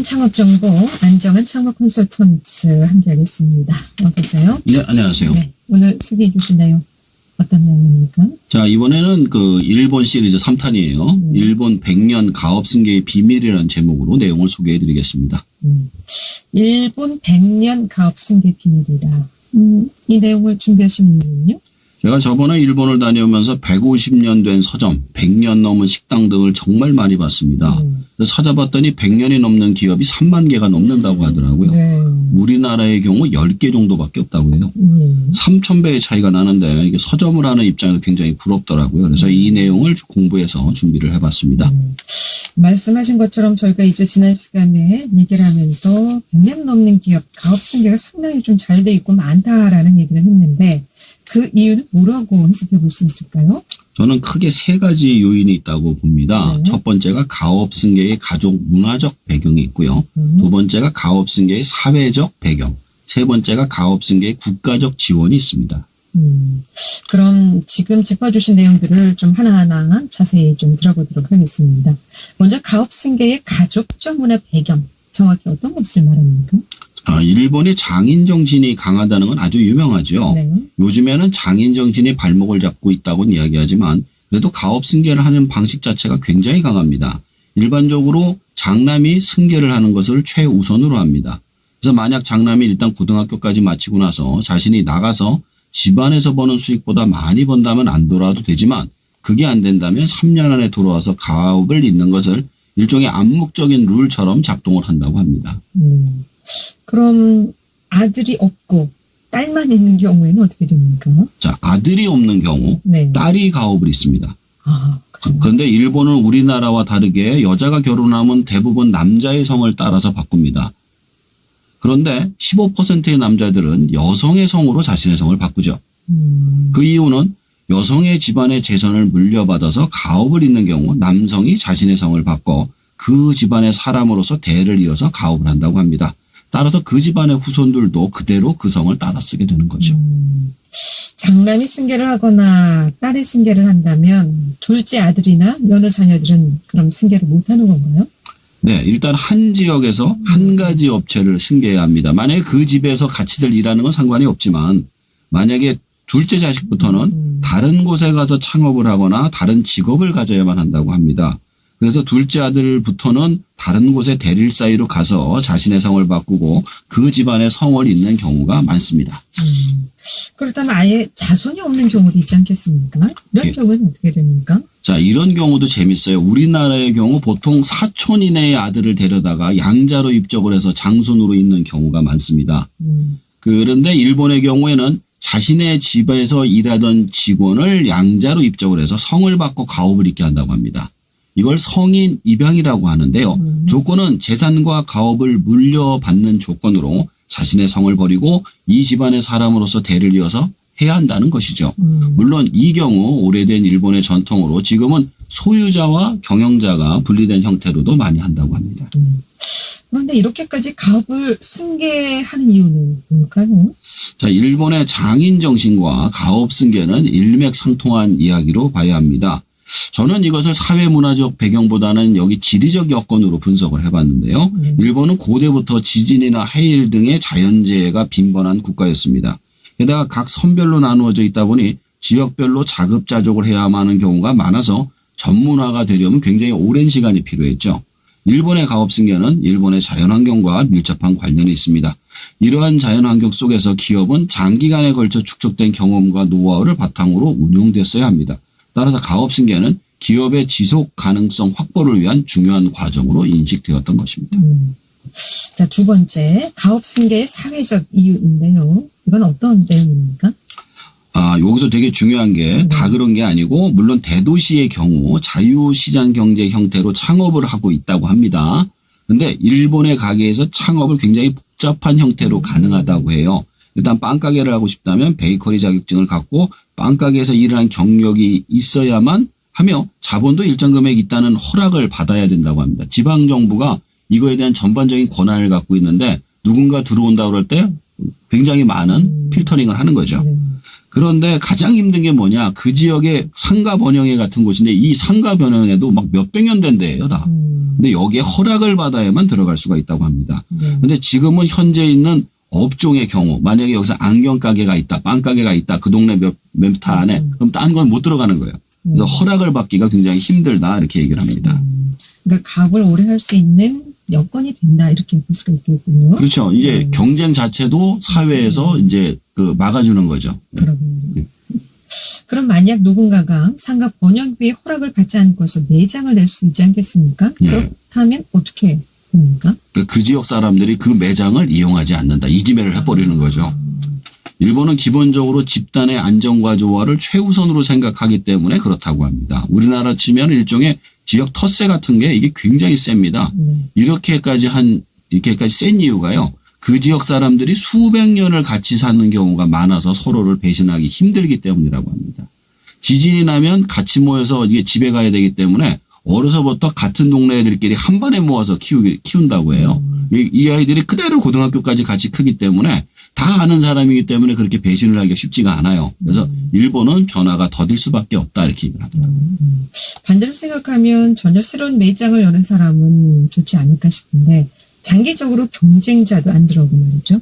알려드리는 창업정보 안정은 창업 컨설턴트 함께하겠습니다. 어서 오세요. 네, 안녕하세요. 네, 오늘 소개해 주실래요? 어떤 내용입니까? 자, 이번에는 일본 시리즈 3탄이에요. 일본 100년 가업 승계의 비밀이라는 제목으로 내용을 소개해 드리겠습니다. 일본 100년 가업 승계 비밀이라. 이 내용을 준비하신 이유는요? 제가 저번에 일본을 다녀오면서 150년 된 서점, 100년 넘은 식당 등을 정말 많이 봤습니다. 그래서 찾아봤더니 100년이 넘는 기업이 3만 개가 넘는다고 하더라고요. 네. 우리나라의 경우 10개 정도밖에 없다고 해요. 3,000배의 차이가 나는데 이게 서점을 하는 입장에서 굉장히 부럽더라고요. 그래서 이 내용을 공부해서 준비를 해봤습니다. 말씀하신 것처럼 저희가 이제 지난 시간에 얘기를 하면서 100년 넘는 기업 가업 승계가 상당히 좀 잘 돼 있고 많다라는 얘기를 했는데 그 이유는 뭐라고 해석해 볼 수 있을까요? 저는 크게 세 가지 요인이 있다고 봅니다. 네. 첫 번째가 가업 승계의 가족 문화적 배경이 있고요. 두 번째가 가업 승계의 사회적 배경. 세 번째가 가업 승계의 국가적 지원이 있습니다. 그럼 지금 짚어주신 내용들을 좀 하나하나 자세히 좀 들어보도록 하겠습니다. 먼저 가업 승계의 가족적 문화 배경. 정확히 어떤 것을 말합니까? 일본의 장인 정신이 강하다는 건 아주 유명하죠. 네. 요즘에는 장인 정신이 발목을 잡고 있다고는 이야기하지만 그래도 가업 승계를 하는 방식 자체가 굉장히 강합니다. 일반적으로 장남이 승계를 하는 것을 최우선으로 합니다. 그래서 만약 장남이 일단 고등학교까지 마치고 나서 자신이 나가서 집안에서 버는 수익보다 많이 번다면 안 돌아와도 되지만 그게 안 된다면 3년 안에 돌아와서 가업을 잇는 것을 일종의 암묵적인 룰처럼 작동을 한다고 합니다. 그럼 아들이 없고 딸만 있는 경우에는 어떻게 됩니까? 자, 아들이 없는 경우 네. 딸이 가업을 잇습니다. 그래요? 그런데 일본은 우리나라와 다르게 여자가 결혼하면 대부분 남자의 성을 따라서 바꿉니다. 그런데 15%의 남자들은 여성의 성으로 자신의 성을 바꾸죠. 그 이유는 여성의 집안의 재산을 물려받아서 가업을 잇는 경우 남성이 자신의 성을 바꿔 그 집안의 사람으로서 대를 이어서 가업을 한다고 합니다. 따라서 그 집안의 후손들도 그대로 그 성을 따라 쓰게 되는 거죠. 장남이 승계를 하거나 딸이 승계를 한다면 둘째 아들이나 여느 자녀들은 그럼 승계를 못하는 건가요? 네, 일단 한 지역에서 한 가지 업체를 승계해야 합니다. 만약에 그 집에서 같이들 일하는 건 상관이 없지만 만약에 둘째 자식부터는 다른 곳에 가서 창업을 하거나 다른 직업을 가져야만 한다고 합니다. 그래서 둘째 아들부터는 다른 곳에 대릴 사이로 가서 자신의 성을 바꾸고 그 집안의 성을 잇는 경우가 많습니다. 그렇다면 아예 자손이 없는 경우도 있지 않겠습니까? 이런 경우는 어떻게 됩니까? 자, 이런 경우도 재밌어요. 우리나라의 경우 보통 사촌 이내의 아들을 데려다가 양자로 입적을 해서 장손으로 잇는 경우가 많습니다. 그런데 일본의 경우에는 자신의 집에서 일하던 직원을 양자로 입적을 해서 성을 받고 가업을 잇게 한다고 합니다. 이걸 성인 입양이라고 하는데요. 조건은 재산과 가업을 물려받는 조건으로 자신의 성을 버리고 이 집안의 사람으로서 대를 이어서 해야 한다는 것이죠. 물론 이 경우 오래된 일본의 전통으로 지금은 소유자와 경영자가 분리된 형태로도 많이 한다고 합니다. 그런데 이렇게까지 가업을 승계하는 이유는 뭘까요? 자, 일본의 장인 정신과 가업 승계는 일맥상통한 이야기로 봐야 합니다. 저는 이것을 사회문화적 배경보다는 여기 지리적 여건으로 분석을 해봤는데요. 일본은 고대부터 지진이나 해일 등의 자연재해가 빈번한 국가였습니다. 게다가 각 선별로 나누어져 있다 보니 지역별로 자급자족을 해야만 하는 경우가 많아서 전문화가 되려면 굉장히 오랜 시간이 필요했죠. 일본의 가업 승계는 일본의 자연환경과 밀접한 관련이 있습니다. 이러한 자연환경 속에서 기업은 장기간에 걸쳐 축적된 경험과 노하우를 바탕으로 운용됐어야 합니다. 따라서 가업 승계는 기업의 지속 가능성 확보를 위한 중요한 과정으로 인식되었던 것입니다. 자, 두 번째, 가업 승계의 사회적 이유인데요. 이건 어떤 내용입니까? 여기서 되게 중요한 게 다 그런 게 아니고 물론 대도시의 경우 자유시장 경제 형태로 창업을 하고 있다고 합니다. 그런데 일본의 가게에서 창업을 굉장히 복잡한 형태로 가능하다고 해요. 일단 빵가게를 하고 싶다면 베이커리 자격증을 갖고 빵가게에서 일을 한 경력이 있어야만 하며 자본도 일정 금액 있다는 허락을 받아야 된다고 합니다. 지방정부가 이거에 대한 전반적인 권한을 갖고 있는데 누군가 들어온다고 그럴 때 굉장히 많은 필터링을 하는 거죠. 그런데 가장 힘든 게 뭐냐? 그 지역에 상가 번영회 같은 곳인데 이 상가 번영회도 막 몇백 년 된 데예요, 다. 근데 여기에 허락을 받아야만 들어갈 수가 있다고 합니다. 근데 지금은 현재 있는 업종의 경우 만약에 여기서 안경 가게가 있다, 빵 가게가 있다, 그 동네 몇 타 안에 그럼 딴 건 못 들어가는 거예요. 그래서 허락을 받기가 굉장히 힘들다 이렇게 얘기를 합니다. 그러니까 가업을 오래 할 수 있는 여건이 된다 이렇게 볼 수가 있겠군요. 그렇죠. 이제 경쟁 자체도 사회에서 이제 그 막아주는 거죠. 그러군요. 그럼 만약 누군가가 상가 번영비에 허락을 받지 않고서 매장을 낼 수 있지 않겠습니까? 예. 그렇다면 어떻게 됩니까? 그 지역 사람들이 그 매장을 이용하지 않는다. 이지매를 해버리는 거죠. 일본은 기본적으로 집단의 안정과 조화를 최우선으로 생각하기 때문에 그렇다고 합니다. 우리나라 치면 일종의 지역 텃세 같은 게 이게 굉장히 셉니다. 이렇게까지 센 이유가요. 그 지역 사람들이 수백 년을 같이 사는 경우가 많아서 서로를 배신하기 힘들기 때문이라고 합니다. 지진이 나면 같이 모여서 이게 집에 가야 되기 때문에 어려서부터 같은 동네 애들끼리 한 번에 모아서 키운다고 해요. 이 아이들이 그대로 고등학교까지 같이 크기 때문에 다 아는 사람이기 때문에 그렇게 배신을 하기가 쉽지가 않아요. 그래서 일본은 변화가 더딜 수밖에 없다 이렇게 얘기를 하더라고요. 반대로 생각하면 전혀 새로운 매장을 여는 사람은 좋지 않을까 싶은데 장기적으로 경쟁자도 안 들어오고 말이죠.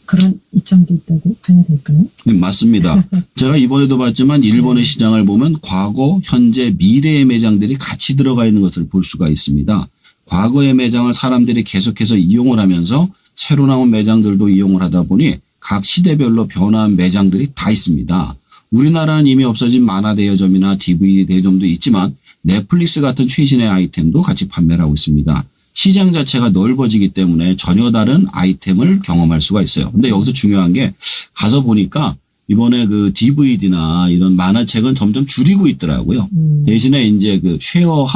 그런 이점도 있다고 봐야 될까요? 네, 맞습니다. 제가 이번에도 봤지만 일본의 시장을 보면 과거, 현재, 미래의 매장들이 같이 들어가 있는 것을 볼 수가 있습니다. 과거의 매장을 사람들이 계속해서 이용을 하면서 새로 나온 매장들도 이용을 하다 보니 각 시대별로 변화한 매장들이 다 있습니다. 우리나라는 이미 없어진 만화 대여점이나 DVD 대여점도 있지만 넷플릭스 같은 최신의 아이템도 같이 판매를 하고 있습니다. 시장 자체가 넓어지기 때문에 전혀 다른 아이템을 경험할 수가 있어요. 근데 여기서 중요한 게 가서 보니까 이번에 그 DVD나 이런 만화책은 점점 줄이고 있더라고요. 대신에 이제 그 쉐어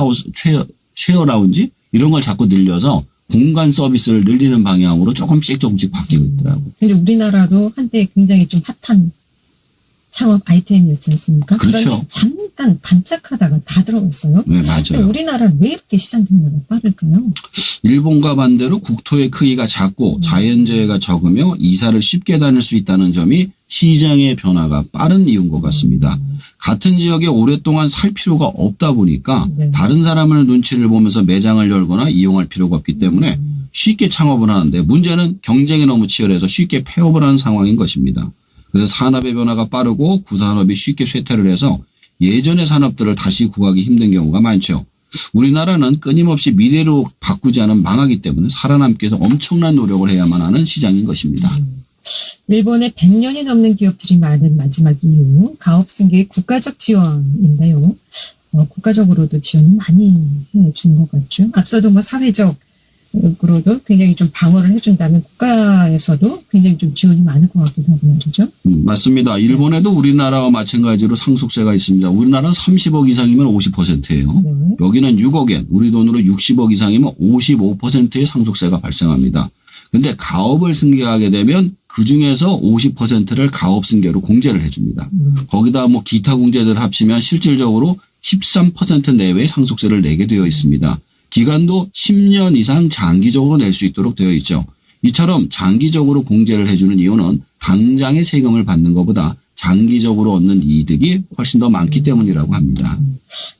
라운지 이런 걸 자꾸 늘려서 공간 서비스를 늘리는 방향으로 조금씩 바뀌고 있더라고요. 근데 우리나라도 한때 굉장히 좀 핫한 창업 아이템이었지 않습니까? 그렇죠. 그런데 잠깐 반짝하다가 다 들어갔어요. 네, 맞아요. 근데 우리나라는 왜 이렇게 시장 변화가 빠를까요? 일본과 반대로 국토의 크기가 작고 자연재해가 적으며 이사를 쉽게 다닐 수 있다는 점이 시장의 변화가 빠른 이유인 것 같습니다. 같은 지역에 오랫동안 살 필요가 없다 보니까 다른 사람을 눈치를 보면서 매장을 열거나 이용할 필요가 없기 때문에 쉽게 창업을 하는데 문제는 경쟁이 너무 치열해서 쉽게 폐업을 하는 상황인 것입니다. 그래서 산업의 변화가 빠르고 구산업이 쉽게 쇠퇴를 해서 예전의 산업들을 다시 구하기 힘든 경우가 많죠. 우리나라는 끊임없이 미래로 바꾸지 않으면 망하기 때문에 살아남기 위해서 엄청난 노력을 해야만 하는 시장인 것입니다. 일본에 100년이 넘는 기업들이 많은 마지막 이유, 가업승계의 국가적 지원인데요. 국가적으로도 지원을 많이 해준 것 같죠. 앞서도 뭐 사회적으로도 굉장히 좀 방어를 해준다면 국가에서도 굉장히 좀 지원이 많을 것 같기도 하고 말이죠. 맞습니다. 일본에도 우리나라와 마찬가지로 상속세가 있습니다. 우리나라는 30억 이상이면 50%예요. 네. 여기는 6억엔, 우리 돈으로 60억 이상이면 55%의 상속세가 발생합니다. 근데 가업을 승계하게 되면 그중에서 50%를 가업 승계로 공제를 해줍니다. 거기다 뭐 기타 공제들 합치면 실질적으로 13% 내외의 상속세를 내게 되어 있습니다. 기간도 10년 이상 장기적으로 낼 수 있도록 되어 있죠. 이처럼 장기적으로 공제를 해주는 이유는 당장의 세금을 받는 것보다 장기적으로 얻는 이득이 훨씬 더 많기 때문이라고 합니다.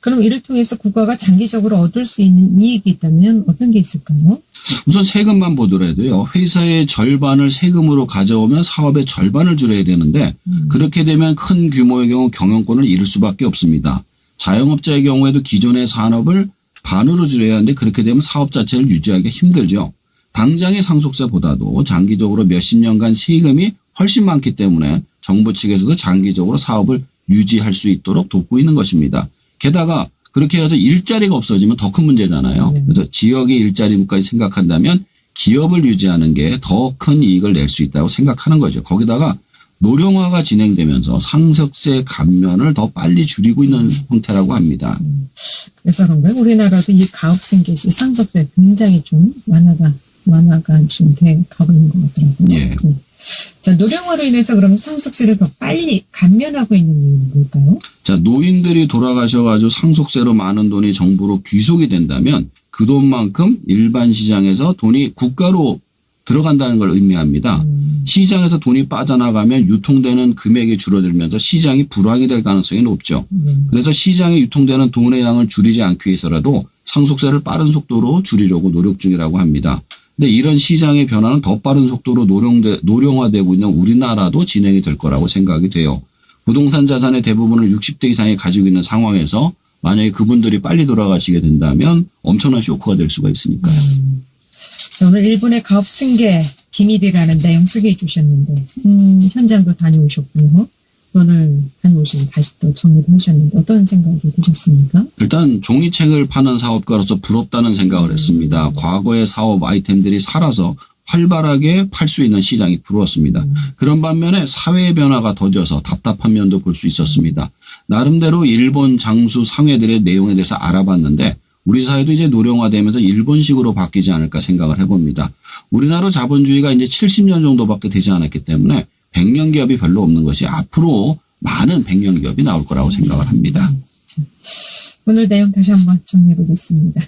그럼 이를 통해서 국가가 장기적으로 얻을 수 있는 이익이 있다면 어떤 게 있을까요? 우선 세금만 보더라도요. 회사의 절반을 세금으로 가져오면 사업의 절반을 줄여야 되는데 그렇게 되면 큰 규모의 경우 경영권을 잃을 수밖에 없습니다. 자영업자의 경우에도 기존의 산업을 반으로 줄여야 하는데 그렇게 되면 사업 자체를 유지하기가 힘들죠. 당장의 상속세보다도 장기적으로 몇십 년간 세금이 훨씬 많기 때문에 정부 측에서도 장기적으로 사업을 유지할 수 있도록 돕고 있는 것입니다. 게다가 그렇게 해서 일자리가 없어지면 더 큰 문제잖아요. 그래서 지역의 일자리까지 생각한다면 기업을 유지하는 게 더 큰 이익을 낼 수 있다고 생각하는 거죠. 거기다가 노령화가 진행되면서 상속세 감면을 더 빨리 줄이고 있는 형태라고 합니다. 그래서 그런가요? 우리나라도 이 가업승계 시 상속세 굉장히 좀 완화가 지금 돼가고 있는 것 같더라고요. 예. 자, 노령화로 인해서 그럼 상속세를 더 빨리 감면하고 있는 이유는 뭘까요? 자, 노인들이 돌아가셔가지고 상속세로 많은 돈이 정부로 귀속이 된다면 그 돈만큼 일반 시장에서 돈이 국가로 들어간다는 걸 의미합니다. 시장에서 돈이 빠져나가면 유통되는 금액이 줄어들면서 시장이 불황이 될 가능성이 높죠. 그래서 시장에 유통되는 돈의 양을 줄이지 않기 위해서라도 상속세를 빠른 속도로 줄이려고 노력 중이라고 합니다. 근데 이런 시장의 변화는 더 빠른 속도로 노령화되고 있는 우리나라도 진행이 될 거라고 생각이 돼요. 부동산 자산의 대부분을 60대 이상이 가지고 있는 상황에서 만약에 그분들이 빨리 돌아가시게 된다면 엄청난 쇼크가 될 수가 있으니까요. 자, 오늘 일본의 가업 승계 비밀이라는 내용 소개해 주셨는데 현장도 다녀오셨고요. 오늘 다녀오신 다시 또 정리도 하셨는데 어떤 생각이 드셨습니까? 일단 종이책을 파는 사업가로서 부럽다는 생각을 했습니다. 과거의 사업 아이템들이 살아서 활발하게 팔 수 있는 시장이 부러웠습니다. 그런 반면에 사회의 변화가 더뎌서 답답한 면도 볼 수 있었습니다. 나름대로 일본 장수 상회들의 내용에 대해서 알아봤는데 우리 사회도 이제 노령화되면서 일본식으로 바뀌지 않을까 생각을 해봅니다. 우리나라 자본주의가 이제 70년 정도밖에 되지 않았기 때문에 100년 기업이 별로 없는 것이 앞으로 많은 100년 기업이 나올 거라고 생각을 합니다. 오늘 내용 다시 한번 정리해 보겠습니다.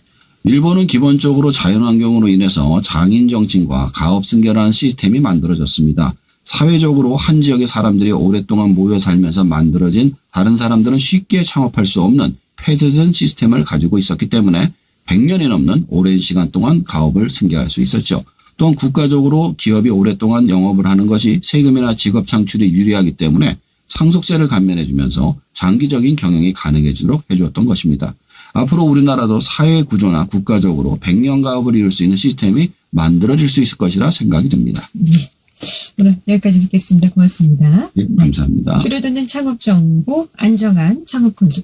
일본은 기본적으로 자연환경으로 인해서 장인 정신과 가업 승계라는 시스템이 만들어졌습니다. 사회적으로 한 지역의 사람들이 오랫동안 모여 살면서 만들어진 다른 사람들은 쉽게 창업할 수 없는 폐쇄된 시스템을 가지고 있었기 때문에 100년이 넘는 오랜 시간 동안 가업을 승계할 수 있었죠. 또한 국가적으로 기업이 오랫동안 영업을 하는 것이 세금이나 직업 창출에 유리하기 때문에 상속세를 감면해주면서 장기적인 경영이 가능해지도록 해주었던 것입니다. 앞으로 우리나라도 사회 구조나 국가적으로 100년 가업을 이룰 수 있는 시스템이 만들어질 수 있을 것이라 생각이 듭니다. 오늘 여기까지 듣겠습니다. 고맙습니다. 예, 감사합니다. 줄여듣는 창업 정보 안정한 창업 콘서트